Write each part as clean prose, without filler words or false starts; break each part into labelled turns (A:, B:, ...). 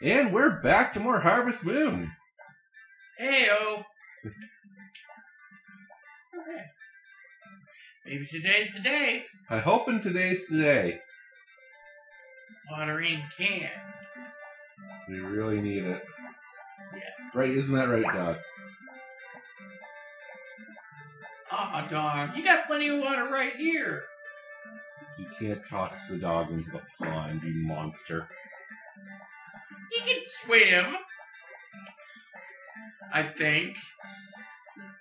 A: And we're back to more Harvest Moon.
B: Heyo. Okay. Maybe today's the day.
A: I hope today's today.
B: Water in can.
A: We really need it.
B: Yeah.
A: Right, isn't that right, Doc?
B: Aw, dog. You got plenty of water right here.
A: You can't toss the dog into the pond, you monster.
B: He can swim. I think.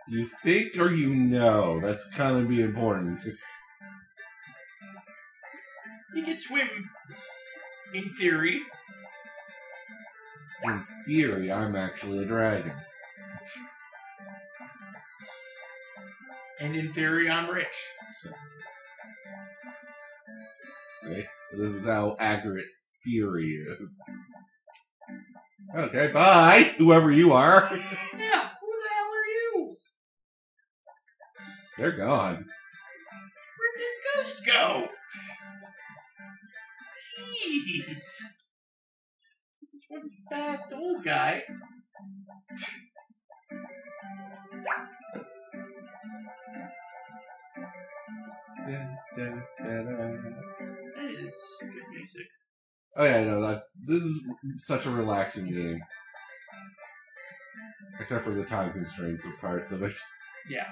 A: You think or you know? That's kind of be important.
B: He can swim. In theory.
A: In theory, I'm actually a dragon.
B: And in theory, I'm rich.
A: See? This is how accurate theory is. Okay, bye, whoever you are.
B: Yeah, who the hell are you?
A: They're gone.
B: Where'd this ghost go? Jeez. This one fast old guy. That is good music.
A: Oh yeah, I know that. This is such a relaxing game. Except for the time constraints of parts of it.
B: Yeah.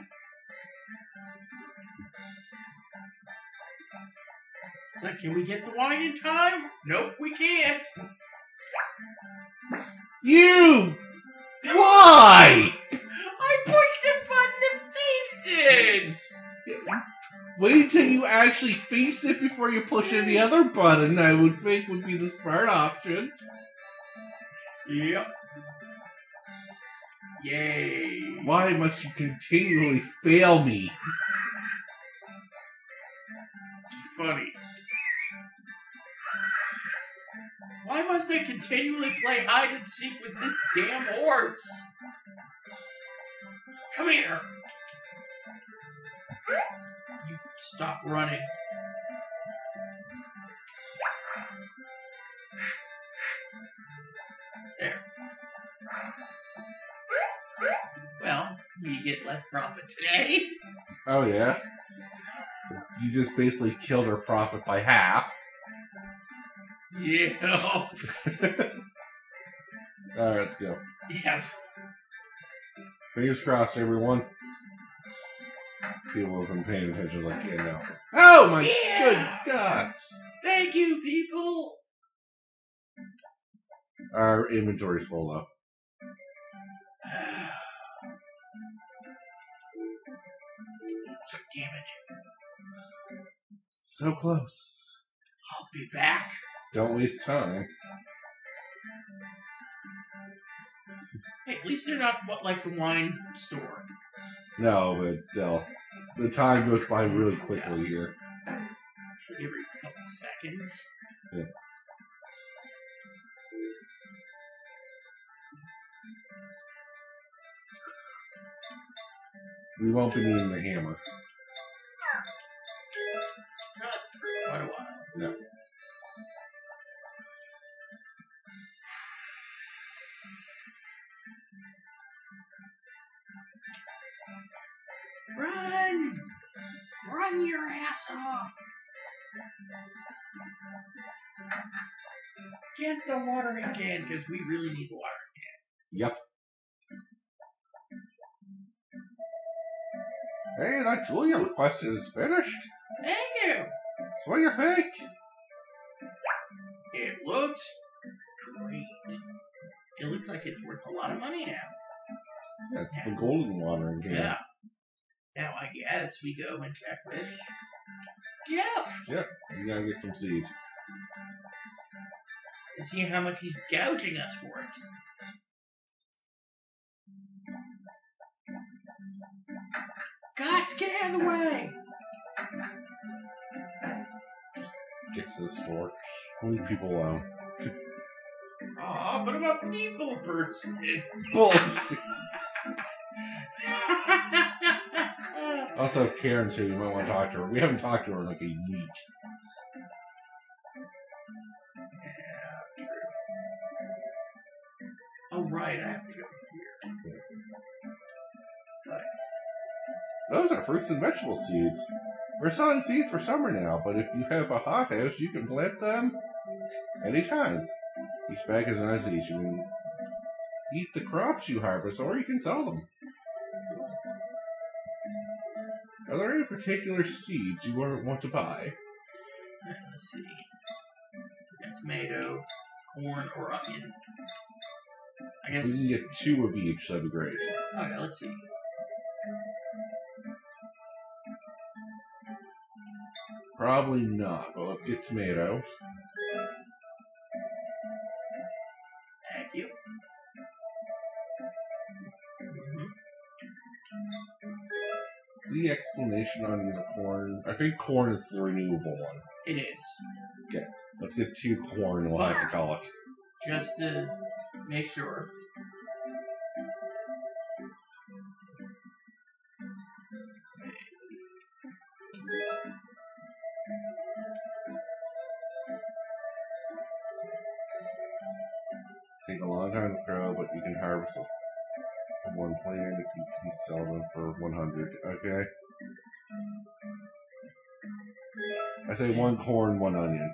B: It's like, can we get the wine in time? Nope, we can't.
A: You! Why?
B: I pushed the button to face it!
A: Wait till you actually face it before you push any other button, I would think would be the smart option.
B: Yep. Yay.
A: Why must you continually fail me?
B: It's funny. Why must I continually play hide and seek with this damn horse? Come here. You stop running. There. Well, we get less profit today.
A: Oh yeah? You just basically killed our profit by half.
B: Yeah.
A: Alright, let's go.
B: Yeah.
A: Fingers crossed, everyone. People have been paying attention like you know. Oh my good God!
B: Thank you, people!
A: Our inventory's full though.
B: Damn it.
A: So close.
B: I'll be back.
A: Don't waste time.
B: Hey, at least they're not like the wine store.
A: No, but still. The time goes by really quickly here.
B: Every couple seconds.
A: Yeah. We won't be needing the hammer.
B: Not for quite a while.
A: No.
B: Run! Run your ass off! Get the watering can, because we really need the watering can.
A: Yep. Hey, that Julia request is finished.
B: Thank you!
A: So what do you think?
B: It looks great. It looks like it's worth a lot of money now.
A: That's the golden watering can.
B: Yeah. Now I guess we go and check with Jeff.
A: Yep. You gotta get some seed.
B: And see how much he's gouging us for it. Gods, get out of the way!
A: Get to the store. Leave people alone.
B: Aw, but I'm a people person.
A: Bullshit. Also, if Karen's here, you might want to talk to her. We haven't talked to her in like a week.
B: Oh, right, I have to go here. But
A: Those are fruits and vegetable seeds. We're selling seeds for summer now, but if you have a hothouse, you can plant them anytime. Each bag is nice each. You can eat the crops you harvest, or you can sell them. Are there any particular seeds you want to buy?
B: let's see. Tomato, corn, or onion. I guess.
A: We can get 2 of each, that'd be great.
B: Okay, let's see.
A: Probably not, but let's get tomatoes.
B: Thank you.
A: Is the explanation on the corn? I think corn is the renewable one.
B: It is.
A: Okay, let's get 2 corn, we'll have to call it.
B: Just to make sure.
A: Take a long time to grow, but you can harvest them from one plant if you can sell them for 100. Okay. I say 1 corn, 1 onion.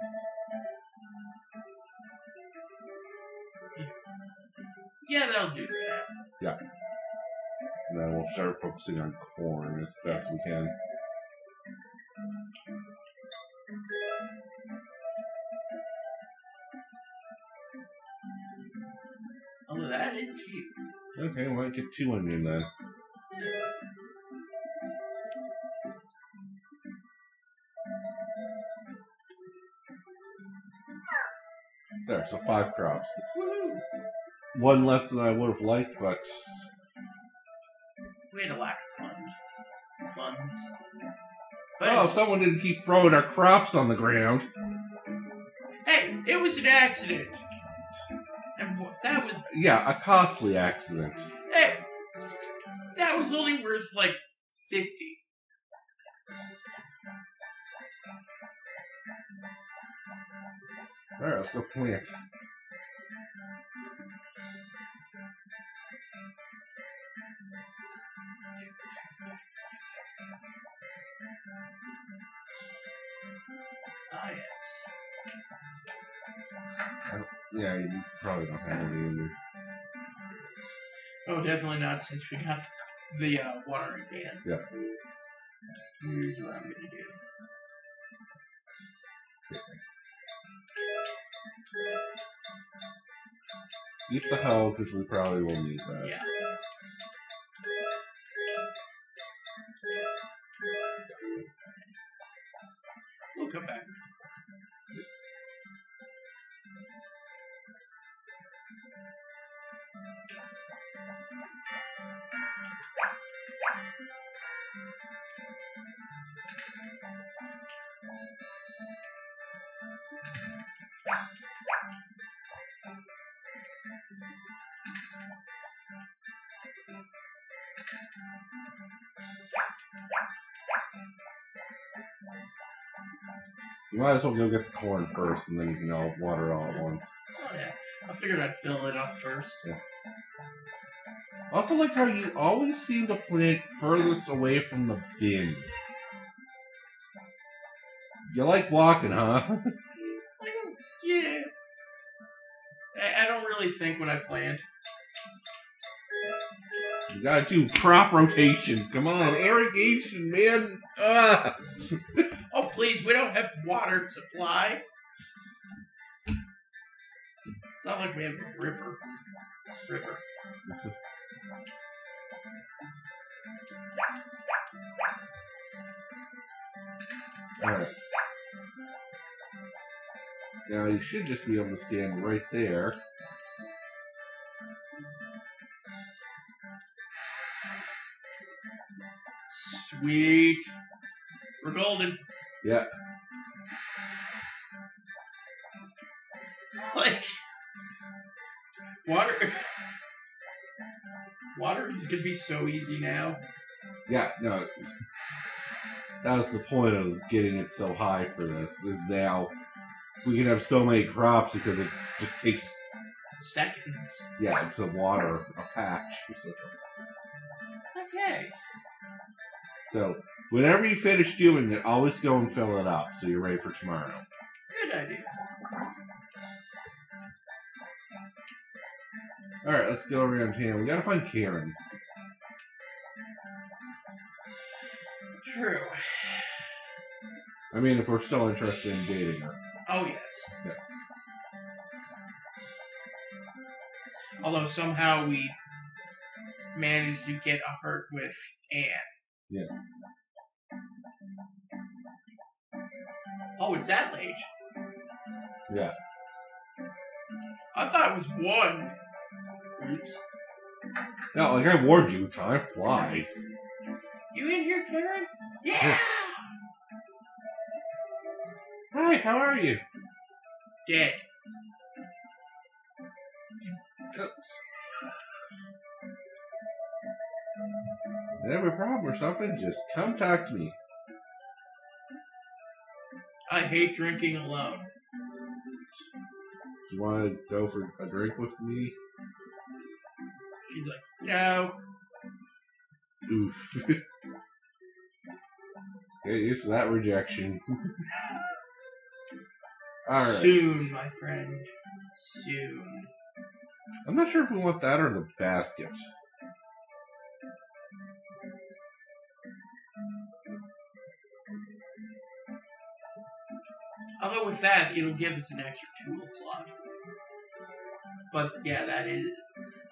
B: Yeah, that'll do that.
A: Yeah. And then we'll start focusing on corn as best we can.
B: Oh, that is cheap.
A: Okay, well, I'll get 2 onion then. There, so 5 crops.
B: Woohoo!
A: 1 less than I would have liked, but
B: We had a lack of funds. But
A: oh, someone didn't keep throwing our crops on the ground.
B: hey, it was an accident. And that was
A: Yeah, a costly accident.
B: hey, that was only worth like 50.
A: Alright, let's go plant.
B: Ah, yes.
A: Yeah, you probably don't have any in there.
B: Oh, definitely not since we got the watering can.
A: Yeah.
B: Here's what I'm gonna do.
A: Keep the hoe, because we probably will need that.
B: Yeah. We'll come back.
A: You might as well go get the corn first, and then you can all water all at once.
B: Oh yeah. I figured I'd fill it up first.
A: Yeah. Also like how you always seem to plant furthest away from the bin. You like walking, huh?
B: Yeah. I don't really think when I plant.
A: You gotta do crop rotations. Come on, irrigation, man. Ah.
B: Oh, please, we don't have water supply. It's not like we have a river.
A: Alright. Now you should just be able to stand right there.
B: Sweet. We're golden.
A: Yeah.
B: Like, water is gonna be so easy now.
A: Yeah, no. That was the point of getting it so high for this, is now we can have so many crops because it just takes
B: seconds.
A: Yeah, it's a water, a patch.
B: Okay.
A: So, whenever you finish doing it, always go and fill it up so you're ready for tomorrow.
B: Good idea.
A: Alright, let's go around town. We gotta find Karen.
B: True.
A: I mean, if we're still interested in dating her.
B: Oh, yes.
A: Yeah.
B: Although somehow we managed to get a heart with Anne.
A: Yeah.
B: Oh, it's that late.
A: Yeah.
B: I thought it was one. Oops.
A: No, like I warned you, time flies.
B: You in here, Karen? Yeah!
A: Yes. Hi, how are you?
B: Dead.
A: Oops. If you have a problem or something, just come talk to me.
B: I hate drinking alone.
A: Do you want to go for a drink with me?
B: She's like, no.
A: Oof. Get used to that rejection. Alright.
B: Soon, my friend. Soon.
A: I'm not sure if we want that or the basket.
B: Although with that, it'll give us an extra tool slot. But yeah, that is...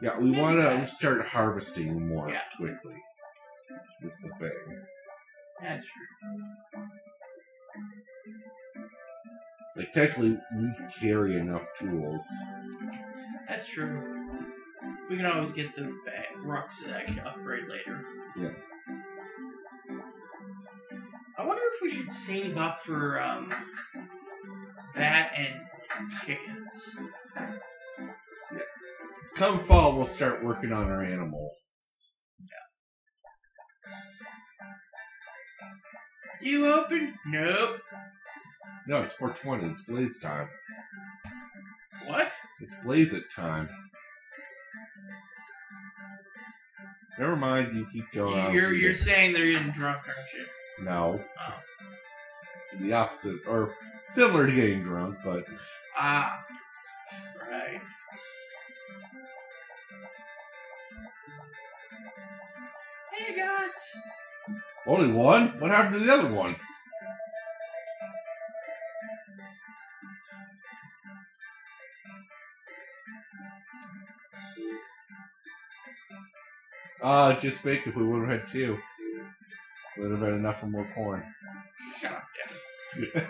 A: Yeah, we want to start harvesting more
B: Yeah.
A: quickly. Is the thing.
B: That's true.
A: Like, technically, we carry enough tools.
B: That's true. We can always get the rucksack upgrade later.
A: Yeah.
B: I wonder if we should save up for that and chickens.
A: Yeah. Come fall, we'll start working on our animals.
B: Yeah. You open? Nope.
A: No, it's 420. It's blaze time.
B: What?
A: It's blaze it time. Never mind, you keep going on.
B: You're saying they're getting drunk, aren't you?
A: No.
B: Oh.
A: The opposite, or similar to getting drunk, but...
B: Ah. Right. Hey, guys.
A: Only one? What happened to the other one? Just fake if we would have had two. We would have had enough for more corn.
B: Shut up, Devin.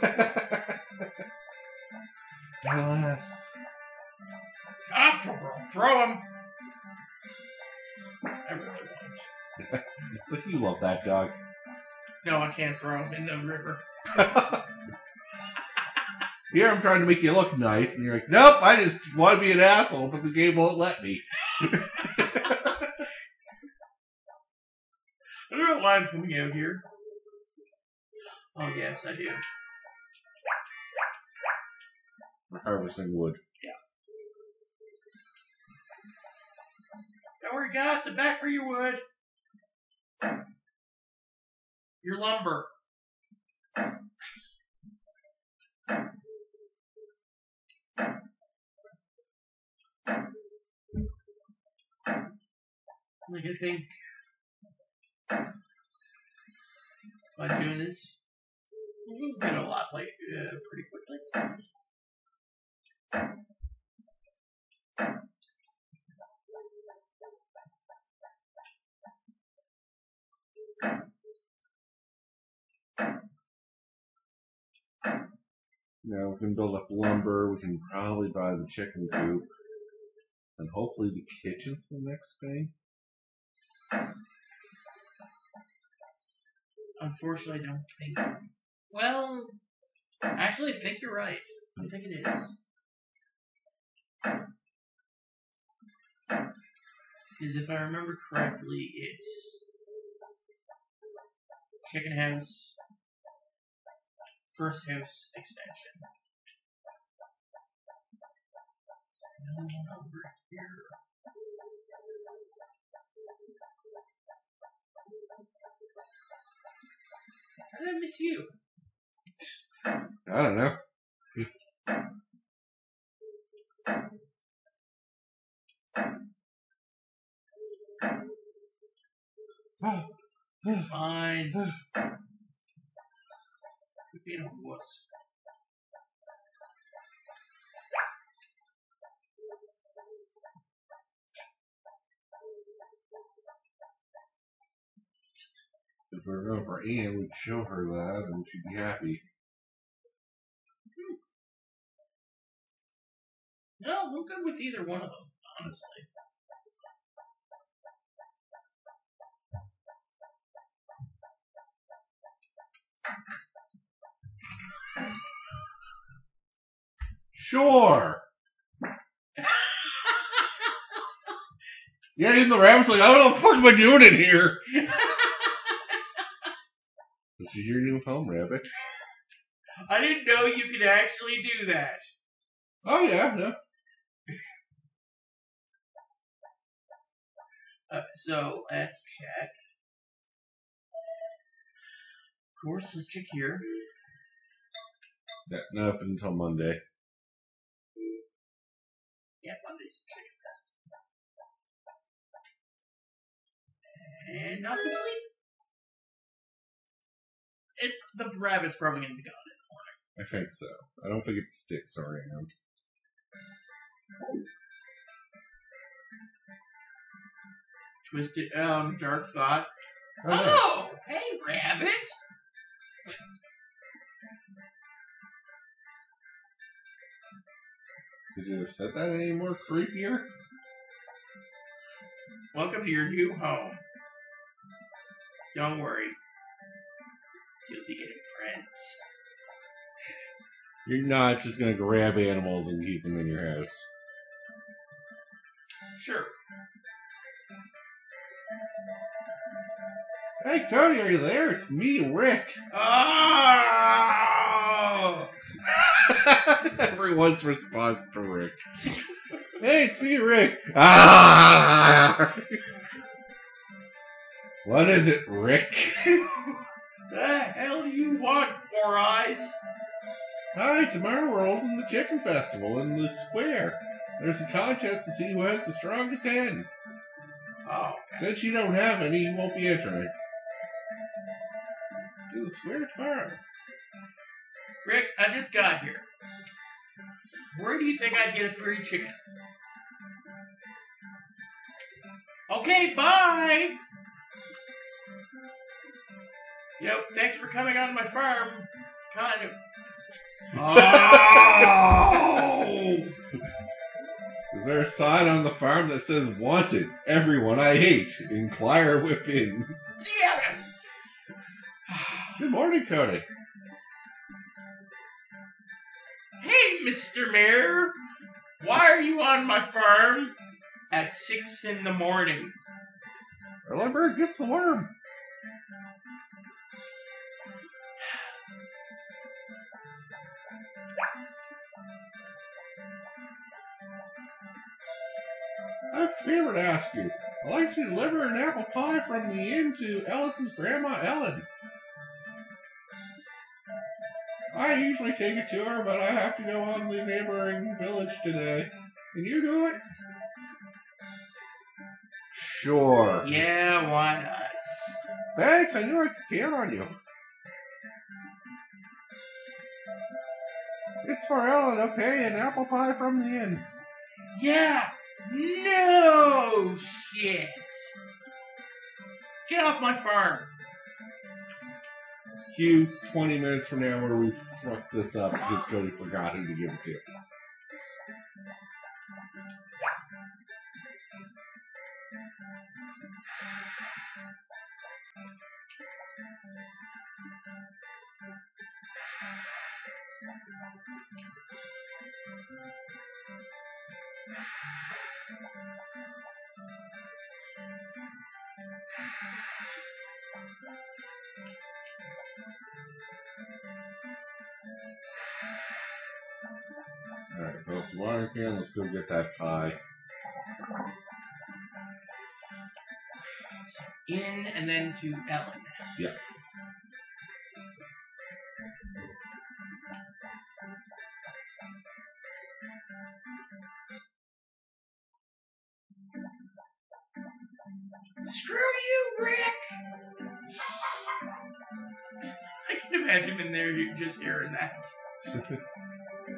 A: Alas.
B: Up, or I'll throw him. I really won't.
A: It's like you love that dog.
B: No, I can't throw him in the river.
A: Here I'm trying to make you look nice, and you're like, nope, I just want to be an asshole, but the game won't let me.
B: I don't know why I'm coming out here. Oh, yes, I do.
A: We're harvesting wood.
B: Don't worry, guys, I'm back for your wood. Your lumber. Like, I think by doing this, we'll get a lot like pretty quickly.
A: Now we can build up lumber, we can probably buy the chicken coop, and hopefully the kitchen's the next thing.
B: Unfortunately, I don't think. Well, actually, I think you're right. I think it is. Because if I remember correctly, it's chicken house, first house extension. No one over here. How did I miss you?
A: I don't know.
B: Fine. Quit being a wuss.
A: If we were going for Anne, we'd show her that and she'd be happy.
B: No, I'm good with either one of them, honestly.
A: Sure. Yeah, even the rabbit's like, I don't know what the fuck am I doing in here. This is your new home, rabbit.
B: I didn't know you could actually do that.
A: Oh yeah, no.
B: So let's check. Of course, let's check here.
A: Yeah, not up until Monday.
B: Yeah, Monday's the chicken fest. And not to sleep. The rabbit's probably going to be gone in the morning.
A: I think so. I don't think it sticks around.
B: Twisted, dark thought.
A: Oh, nice.
B: Oh, hey, rabbit!
A: Did you have said that any more creepier?
B: Welcome to your new home. Don't worry. You'll be getting friends.
A: You're not just gonna grab animals and keep them in your house.
B: Sure.
A: Hey, Cody, are you there? It's me, Rick.
B: Oh!
A: Everyone's response to Rick. Hey, it's me, Rick. Ah! What is it, Rick?
B: The hell do you want, Four Eyes?
A: Hi, tomorrow we're holding the chicken festival in the square. There's a contest to see who has the strongest hen.
B: Oh.
A: Since you don't have any, you won't be entering. To the square tomorrow.
B: Rick, I just got here. Where do you think I'd get a free chicken? Okay, bye! Yep, thanks for coming on my farm. Kind of. Oh!
A: Is there a sign on the farm that says "Wanted"? Everyone I hate. Inquire within.
B: Damn it!
A: Good morning, Cody.
B: Hey, Mr. Mayor! Why are you on my farm at 6 in the morning?
A: Early bird gets the worm. I have a favor to ask you. I'd like to deliver an apple pie from the inn to Ellis's grandma Ellen. I usually take it to her, but I have to go on to the neighboring village today. Can you do it? Sure.
B: Yeah, why not?
A: Thanks, I knew I could count on you. It's for Ellen, okay? An apple pie from the inn.
B: Yeah! No shit! Get off my farm!
A: Cue 20 minutes from now where we fucked this up because Cody forgot who to give it to. Alright, well, empty water can. Let's go get that pie.
B: In and then to Ellen.
A: Yeah.
B: Screw you, Rick! I can imagine in there you just hearing that.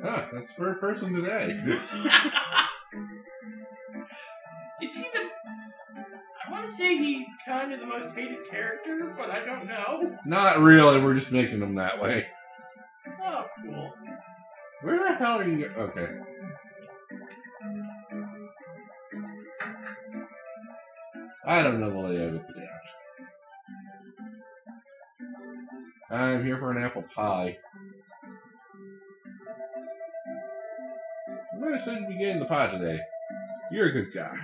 A: That's the third person today.
B: Is he the... I want to say he's kind of the most hated character, but I don't know.
A: Not really, we're just making them that way.
B: Oh, cool.
A: Where the hell are you? Okay. I don't know the layout of the town. I'm here for an apple pie. I'm going to be getting the pie today. You're a good guy.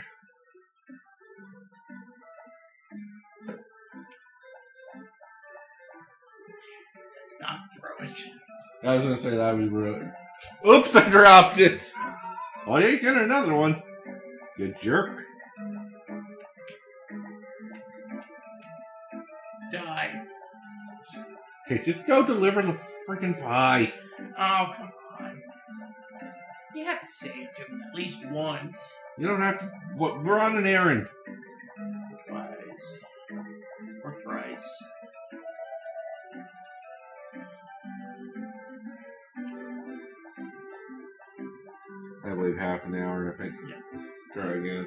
B: Let's not throw it.
A: I was going to say that would be really... Oops, I dropped it! Oh, you get another one. You jerk.
B: Die.
A: Okay, just go deliver the freaking pie.
B: Oh, come on. You have to say it to him at least once.
A: You don't have to... What? We're on an errand.
B: Fries. Or fries.
A: I wait half an hour, I think.
B: Yeah.
A: Try again.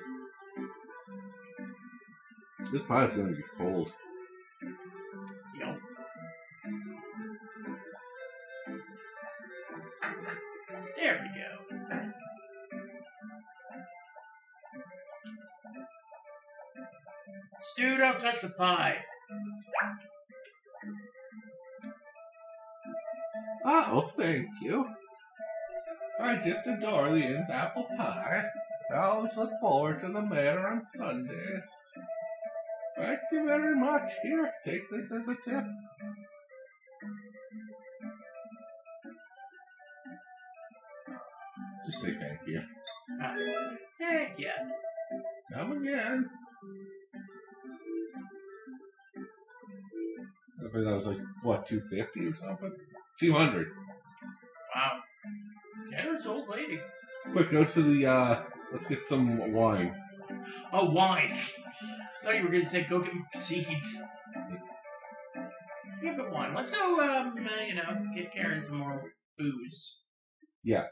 A: This pie's gonna be cold.
B: Yep. There we go. Stu, don't touch the pie.
A: Oh, thank you. I just adore the inn's apple pie. I always look forward to the matter on Sundays. Thank you very much. Here, take this as a tip. Just say thank you.
B: Heck yeah.
A: Come again. I think that was like, what, 250 or something? 200.
B: Wow. Generous old lady.
A: Quick, go to the, let's get some wine.
B: Oh, wine. I thought you were going to say go get seeds. Yeah, but wine. Let's go, get Karen some more booze.
A: Yeah.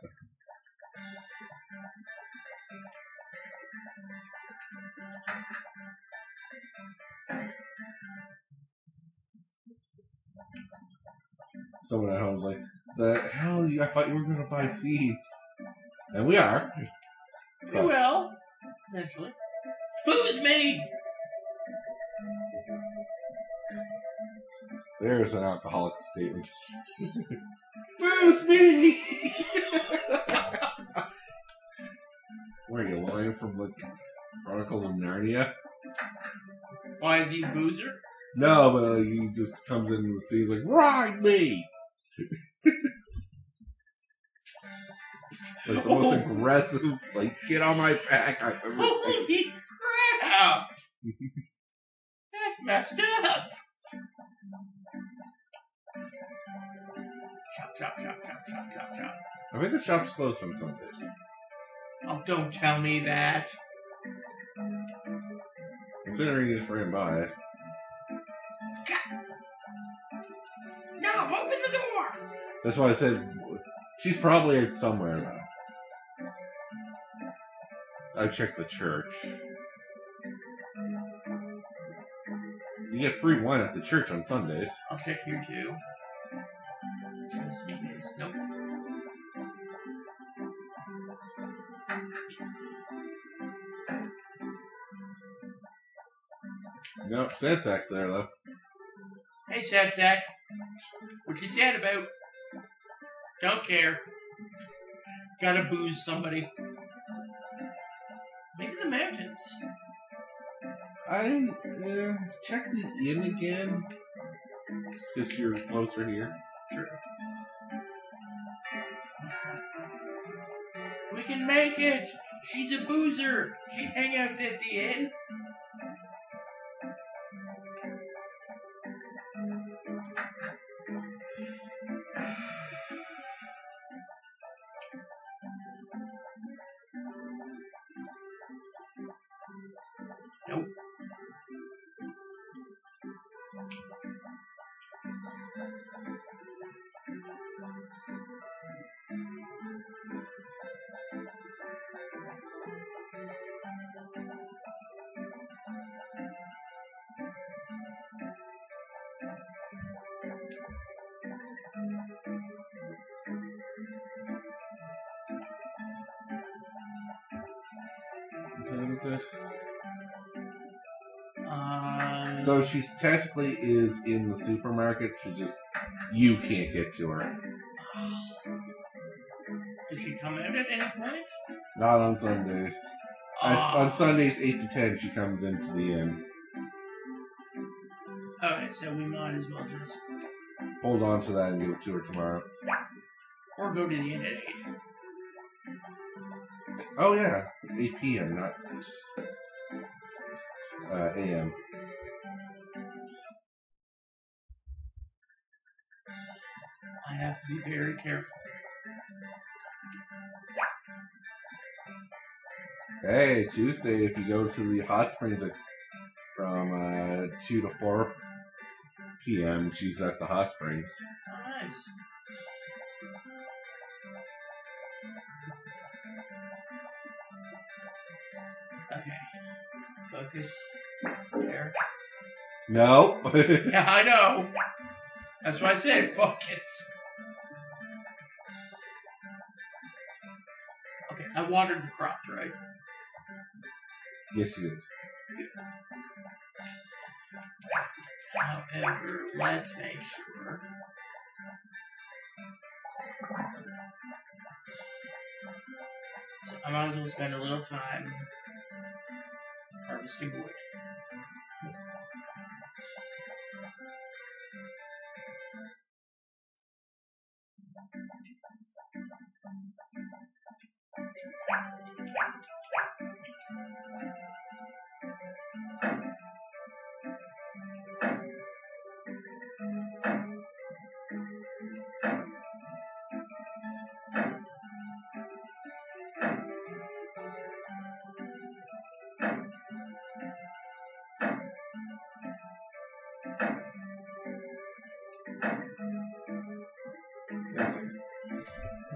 A: Someone at home was like, the hell, I thought you were going to buy seeds. And we are.
B: We will. Eventually. Booze made!
A: There's an alcoholic statement. Booze me! Where are you, lying from the Chronicles of Narnia?
B: Why is he a boozer?
A: No, but he just comes into the scene like, ride me! Like the most aggressive, like, get on my back I've ever seen.
B: Holy crap! That's messed up! Chop.
A: I think the shop's closed on Sundays.
B: Oh, don't tell me that.
A: Considering you just ran by it.
B: No, open the door!
A: That's why I said, she's probably somewhere though. I checked the church. You get free wine at the church on Sundays.
B: I'll check here too. Nope.
A: Nope, sad sack's there though.
B: Hey, sad sack. What you sad about? Don't care. Gotta booze somebody. Maybe the mountains.
A: I check the inn again. Just because you're closer here.
B: Sure. We can make it. She's a boozer. She'd hang out at the inn. Nope.
A: What is it?
B: So
A: So she technically is in the supermarket. You can't get to her.
B: Does she come out at any point?
A: Not on Sundays. On Sundays, 8 to 10, she comes into the inn.
B: Okay, so we might as well just...
A: Hold on to that and give it to her tomorrow.
B: Or go to the inn at 8.
A: Oh, yeah. 8 p.m., not a.m.
B: I have to be very careful.
A: Hey, Tuesday, if you go to the hot springs from 2 to 4 p.m., she's at the hot springs.
B: Oh, nice. Okay. Focus. There.
A: No.
B: Yeah, I know. That's why I said focus. Okay, I watered the crops, right?
A: Yes, you did.
B: However, let's make sure. So I might as well spend a little time harvesting wood.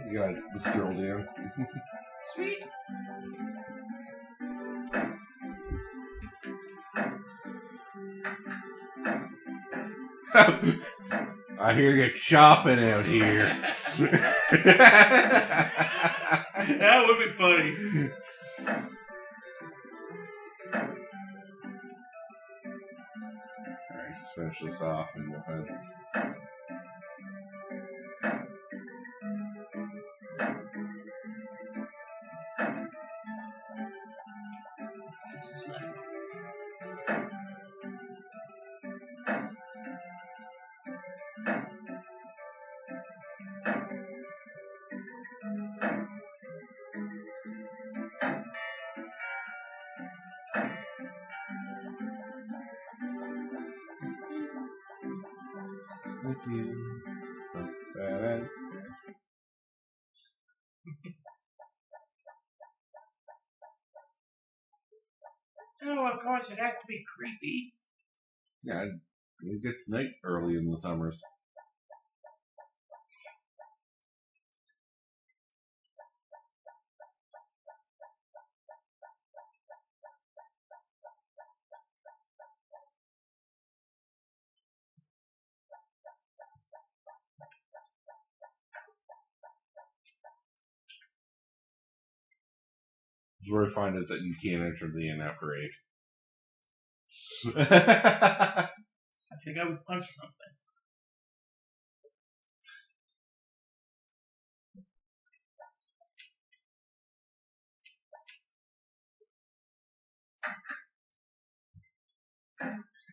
A: You got this girl down.
B: Sweet.
A: I hear you chopping out here.
B: That would be funny.
A: Alright, just finish this off and we'll head.
B: This is like...
A: With you. Bad.
B: Oh, of course, it has to be creepy.
A: Yeah, it gets night early in the summers. It's where I find it that you can't enter the inn after 8.
B: I think I would punch something.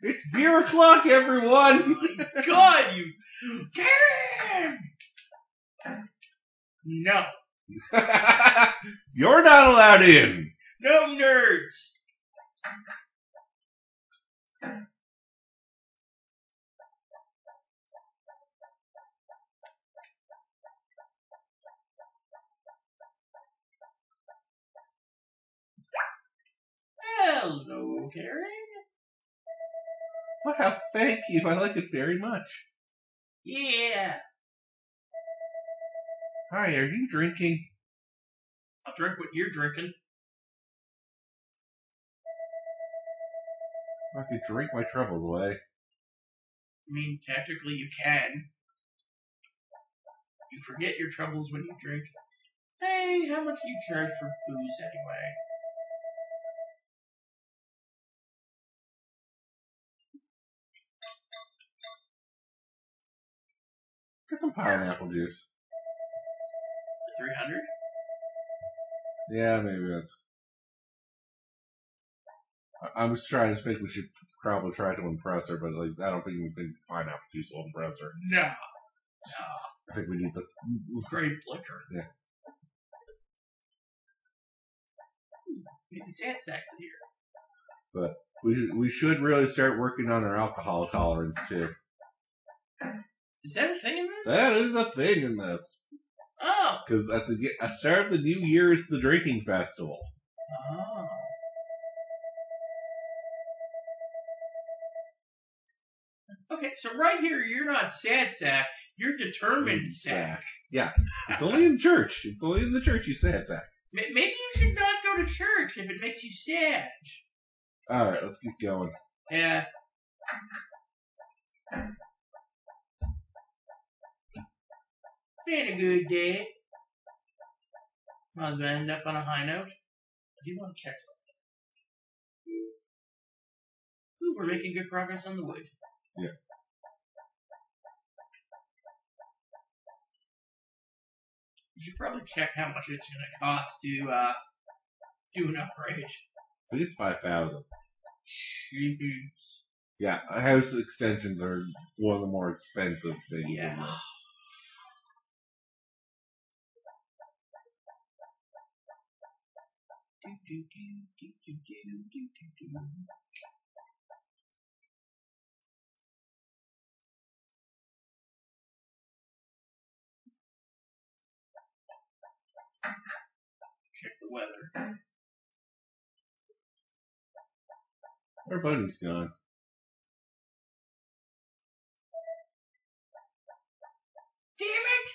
A: It's beer o'clock, everyone!
B: Oh my God, you... Karen! No.
A: You're not allowed in.
B: No nerds. Hello, Karen.
A: Well, thank you. I like it very much.
B: Yeah.
A: Hi, are you drinking?
B: I'll drink what you're drinking.
A: I could drink my troubles away.
B: I mean, technically you can. You forget your troubles when you drink. Hey, how much do you charge for booze anyway?
A: Get some pineapple juice.
B: 300?
A: Yeah, maybe that's... I'm just trying to think we should probably try to impress her, but like I don't think we think pineapple juice will impress her.
B: No.
A: I think we need the...
B: Great liquor.
A: Yeah.
B: Maybe sad sacks in here.
A: But we should really start working on our alcohol tolerance too.
B: Is that a thing in this?
A: That is a thing in this.
B: Oh.
A: Because at the start of the new year is the drinking festival.
B: Oh. Okay, so right here, you're not sad sack. You're determined sack.
A: Yeah. It's only in church. It's only in the church you sad sack.
B: Maybe you should not go to church if it makes you sad.
A: Alright, let's get going.
B: Yeah. Been a good day. Might as well end up on a high note. I do want to check something. Ooh, we're making good progress on the wood.
A: Yeah.
B: You should probably check how much it's going to cost to do an upgrade.
A: I think it's 5,000.
B: Jeez.
A: Yeah, house extensions are one of the more expensive things in this.
B: Check the weather.
A: Our buddy's gone.
B: Damn it!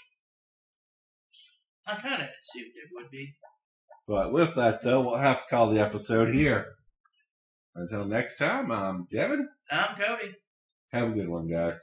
B: I kind of assumed it would be.
A: But with that, though, we'll have to call the episode here. Until next time, I'm Devin.
B: I'm Cody.
A: Have a good one, guys.